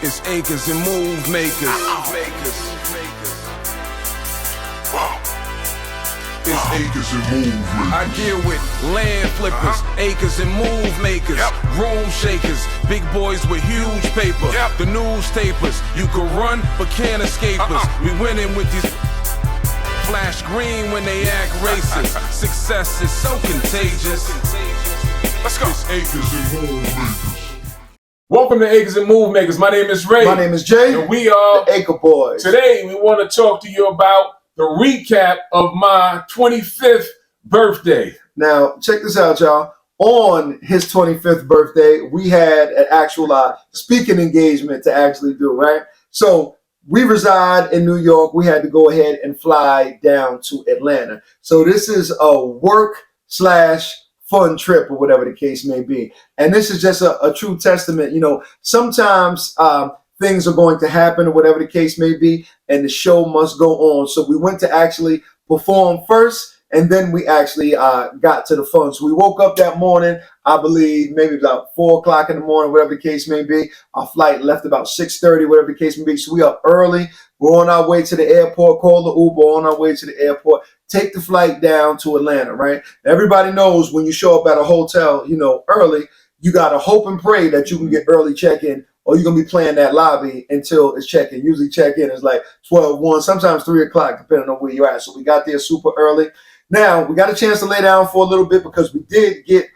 It's acres and move makers. It's acres and move makers. I deal with land flippers, acres and move makers, room shakers, big boys with huge paper, the newspapers. You can run but can't escape us. We winning with these flash green when they act racist. Success is so contagious. Let's go. It's acres and move makers. Welcome to Acres and Move Makers. My name is Ray. My name is Jay. And we are the Acre Boys. Today we want to talk to you about the recap of my 25th birthday. Now, check this out, y'all. On his 25th birthday, we had an actual speaking engagement to actually do, right? So we reside in New York. We had to go ahead and fly down to Atlanta. So this is a work/fun trip or whatever the case may be. And this is just a true testament. You know, sometimes things are going to happen or whatever the case may be, and the show must go on. So we went to actually perform first, and then we actually got to the fun. So we woke up that morning, I believe maybe about 4 o'clock in the morning, whatever the case may be. Our flight left about 6:30, whatever the case may be. So we up early. We're on our way to the airport, call the Uber on our way to the airport, take the flight down to Atlanta, right? Everybody knows when you show up at a hotel, you know, early, you got to hope and pray that you can get early check-in, or you're going to be playing that lobby until it's check-in. Usually check-in is like 12, 1, sometimes 3 o'clock, depending on where you're at. So we got there super early. Now, we got a chance to lay down for a little bit because we did get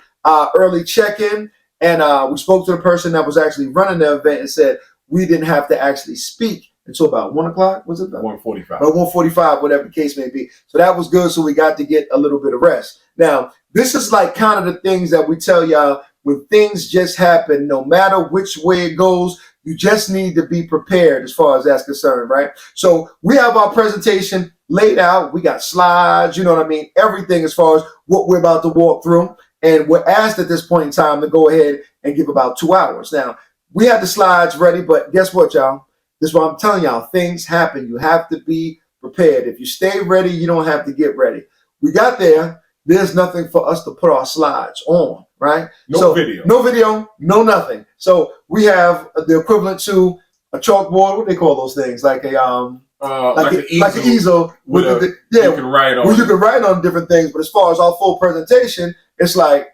early check-in, and we spoke to the person that was actually running the event and said we didn't have to actually speak until about 1 o'clock, was it? 1:45. About 1:45, whatever the case may be. So that was good, so we got to get a little bit of rest. Now, this is like kind of the things that we tell y'all when things just happen, no matter which way it goes, you just need to be prepared as far as that's concerned, right? So we have our presentation laid out. We got slides, you know what I mean? Everything as far as what we're about to walk through. And we're asked at this point in time to go ahead and give about 2 hours. Now, we had the slides ready, but guess what, y'all? This is what I'm telling y'all. Things happen. You have to be prepared. If you stay ready, you don't have to get ready. We got there. There's nothing for us to put our slides on, right? No video. No video, no nothing. So we have the equivalent to a chalkboard. What do they call those things? Like an easel. You can write on. Well, you can write on different things, but as far as our full presentation, it's like,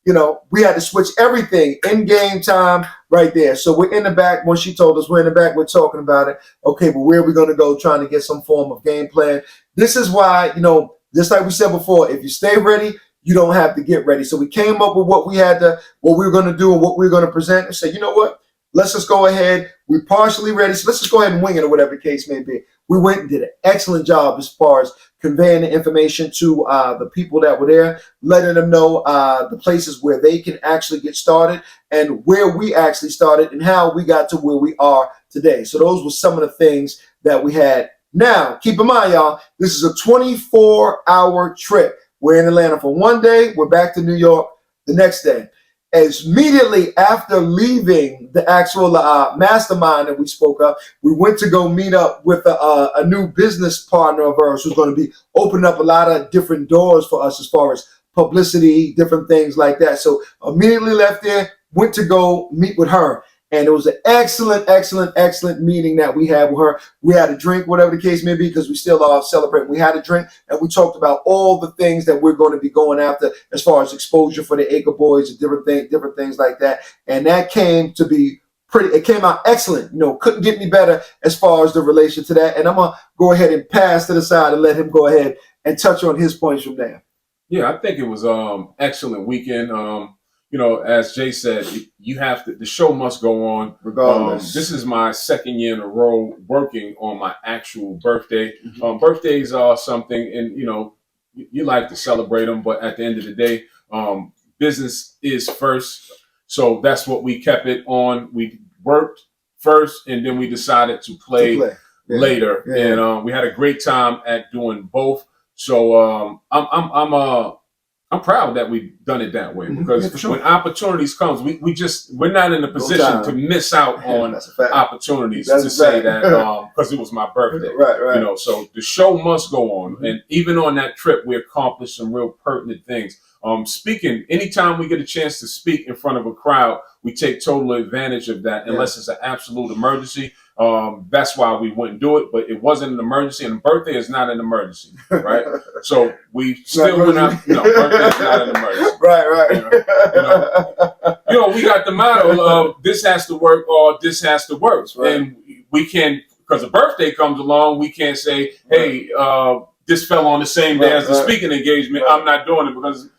you know, we had to switch everything in game time right there. So we're in the back. When she told us we're in the back, we're talking about it. Okay, but where are we going to go, trying to get some form of game plan? This is why, you know, just like we said before, if you stay ready, you don't have to get ready. So we came up with what we were going to do and what we were going to present and say, you know what? Let's just go ahead. We're partially ready. So let's just go ahead and wing it or whatever the case may be. We went and did an excellent job as far as conveying the information to the people that were there, letting them know the places where they can actually get started and where we actually started and how we got to where we are today. So those were some of the things that we had. Now, keep in mind, y'all, this is a 24-hour trip. We're in Atlanta for one day. We're back to New York the next day. As immediately after leaving the actual mastermind that we spoke of, we went to go meet up with a new business partner of ours who's going to be opening up a lot of different doors for us as far as publicity, different things like that. So immediately left there, went to go meet with her. And it was an excellent meeting that we had with her. We had a drink, whatever the case may be, because we still are celebrating. We had a drink, and we talked about all the things that we're going to be going after as far as exposure for the Acre Boys and different things like that. And that came to be it came out excellent. You know, couldn't get any better as far as the relation to that. And I'm going to go ahead and pass to the side and let him go ahead and touch on his points from there. Yeah, I think it was excellent weekend. You know, as Jay said, you have to. The show must go on regardless. This is my second year in a row working on my actual birthday. Birthdays are something, and you know, you like to celebrate them, but at the end of the day, business is first. So that's what we kept it on. We worked first, and then we decided to play. Later, yeah. And we had a great time at doing both. So I'm proud that we've done it that way because when opportunities comes, we're not in a position to miss out on opportunities to say that because it was my birthday, right. You know, so the show must go on, and even on that trip, we accomplished some real pertinent things. speaking, anytime we get a chance to speak in front of a crowd, we take total advantage of that unless it's an absolute emergency. That's why we wouldn't do it, but it wasn't an emergency, and a birthday is not an emergency, right? So we still went out. No, birthday is not an emergency. Right. We got the motto of this has to work or this has to work. Right. And we can't, because a birthday comes along, we can't say, hey, this fell on the same day as the speaking engagement. I'm not doing it because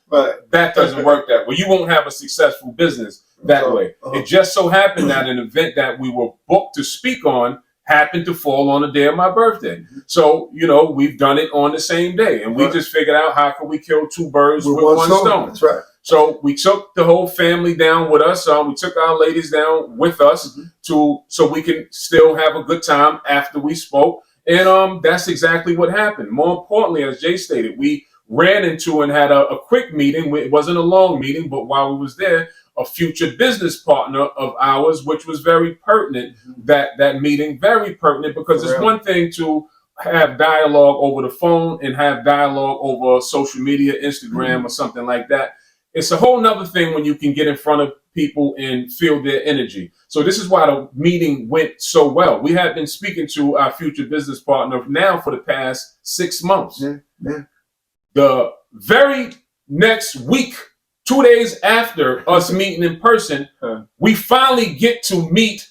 that doesn't work that way. You won't have a successful business that way. It just so happened that an event that we were booked to speak on happened to fall on the day of my birthday. So, we've done it on the same day. And we just figured out how can we kill two birds with one stone. That's right. So we took the whole family down with us. We took our ladies down with us so we can still have a good time after we spoke. And that's exactly what happened. More importantly, as Jay stated, we ran into and had a quick meeting. It wasn't a long meeting, but while we was there, a future business partner of ours, which was very pertinent, that meeting, very pertinent, because it's one thing to have dialogue over the phone and have dialogue over social media, Instagram or something like that. It's a whole nother thing when you can get in front of people and feel their energy. So this is why the meeting went so well. We have been speaking to our future business partner now for the past 6 months. The very next week, 2 days after us meeting in person, we finally get to meet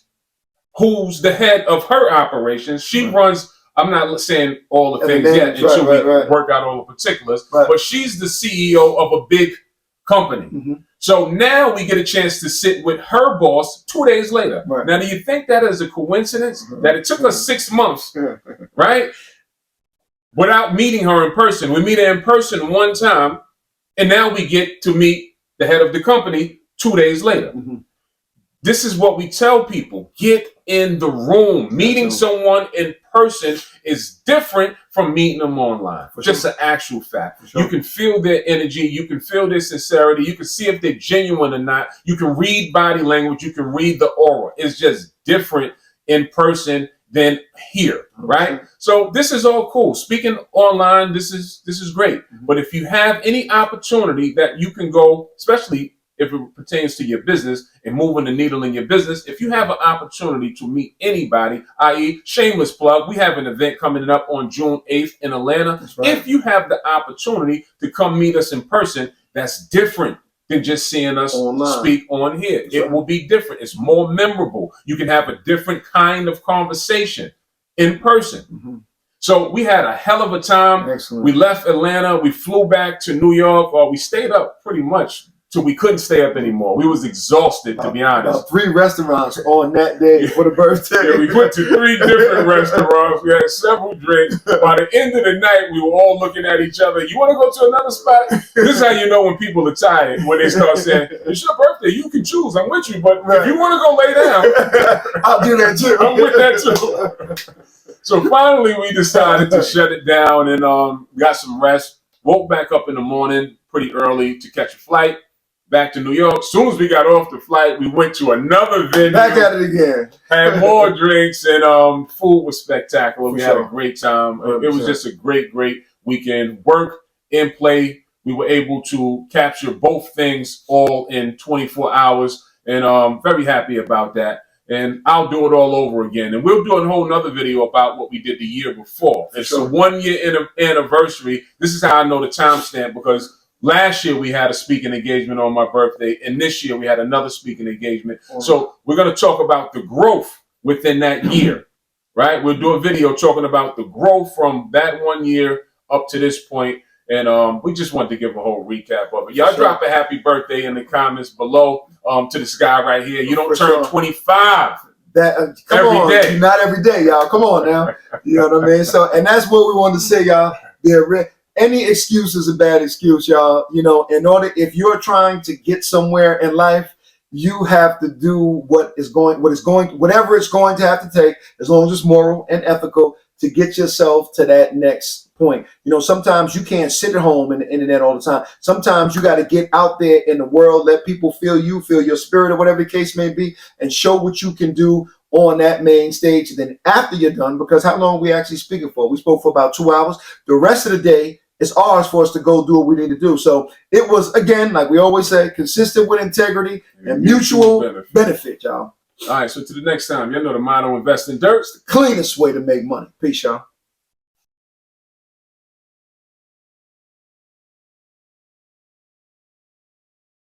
who's the head of her operations. She runs, I'm not saying all the things yet until we work out all the particulars, but she's the CEO of a big company. So now we get a chance to sit with her boss 2 days later. Now, do you think that is a coincidence that it took us 6 months, right? Without meeting her in person. We meet her in person one time, and now we get to meet the head of the company 2 days later. This is what we tell people. Get in the room. Meeting someone in person is different from meeting them online. Just an actual fact. You can feel their energy. You can feel their sincerity. You can see if they're genuine or not. You can read body language. You can read the aura. It's just different in person than here, right? So this is all cool. Speaking online, this is great. But if you have any opportunity that you can go, especially if it pertains to your business and moving the needle in your business, if you have an opportunity to meet anybody, i.e. shameless plug, we have an event coming up on June 8th in Atlanta. If you have the opportunity to come meet us in person, that's different than just seeing us speak on here. It will be different. It's more memorable. You can have a different kind of conversation in person. So we had a hell of a time. We left Atlanta. We flew back to New York. We stayed up pretty much till we couldn't stay up anymore. We was exhausted, to be honest. About 3 restaurants on that day for the birthday. We went to 3 different restaurants. We had several drinks. By the end of the night, we were all looking at each other. You want to go to another spot? This is how you know when people are tired, when they start saying, it's your birthday, you can choose. I'm with you. But if you want to go lay down, I'll do that too. I'm with that too. So finally, we decided to shut it down and got some rest. Woke back up in the morning pretty early to catch a flight back to New York. As soon as we got off the flight, we went to another venue. Back at it again. Had more drinks, and food was spectacular. We had a great time. It was just a great weekend. Work and play. We were able to capture both things all in 24 hours, and very happy about that. And I'll do it all over again. And we'll do a whole nother video about what we did the year before. It's a 1 year anniversary. This is how I know the timestamp, because last year we had a speaking engagement on my birthday, and this year we had another speaking engagement. So we're going to talk about the growth within that year, right? We'll do a video talking about the growth from that 1 year up to this point. And we just wanted to give a whole recap of it. Y'all drop a happy birthday in the comments below to this guy right here. You don't turn 25 every day. Not every day, y'all. Come on now. You know what I mean? So, and that's what we wanted to say, y'all. Any excuse is a bad excuse, y'all. You know, if you're trying to get somewhere in life, you have to do whatever it's going to have to take, as long as it's moral and ethical, to get yourself to that next point. You know, sometimes you can't sit at home in the internet all the time. Sometimes you got to get out there in the world, let people feel you, feel your spirit, or whatever the case may be, and show what you can do on that main stage. And then after you're done, because how long are we actually speaking for? We spoke for about 2 hours. The rest of the day, it's ours for us to go do what we need to do. So it was, again, like we always say, consistent with integrity and mutual benefit, y'all. All right, so to the next time, y'all know the motto: invest in dirt. It's the cleanest way to make money. Peace, y'all.